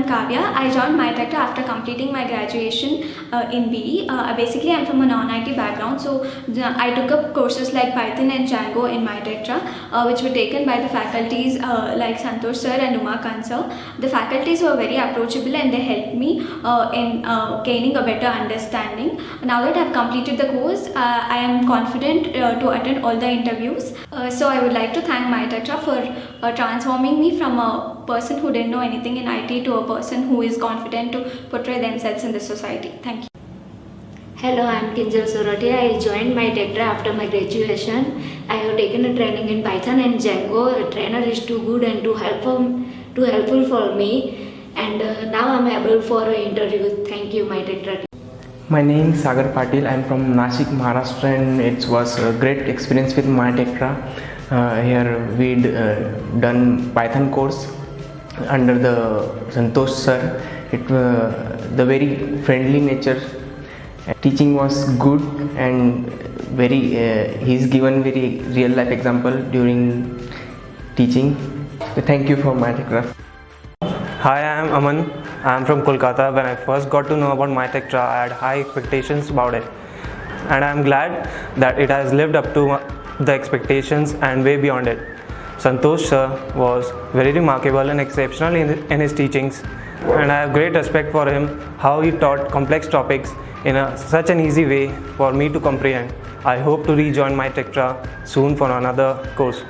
Kavya. I joined myTectra after completing my graduation in BE. Basically, I'm from a non-IT background, so I took up courses like Python and Django in myTectra, which were taken by the faculties like Santosh sir and Umakant sir. The faculties were very approachable and they helped me in gaining a better understanding. Now that I've completed the course, I am confident to attend all the interviews. So I would like to thank myTectra for transforming me from a person who didn't know anything in IT to a person who is confident to portray themselves in the society. Thank you. Hello, I am Kinjal Soroti. I joined myTectra after my graduation. I have taken a training in Python and Django. The trainer is too good and too helpful for me. And now I am able for an interview. Thank you, myTectra. My name is Sagar Patil. I am from Nashik, Maharashtra, and it was a great experience with myTectra. Here we done Python course under the Santosh sir. The very friendly nature. Teaching was good and he's given very real life example during teaching. Thank you for myTectra. Hi, I am Aman. I am from Kolkata. When I first got to know about myTectra, I had high expectations about it. And I am glad that it has lived up to the expectations and way beyond it. Santosh sir was very remarkable and exceptional in his teachings. And I have great respect for him, how he taught complex topics in such an easy way for me to comprehend. I hope to rejoin myTectra soon for another course.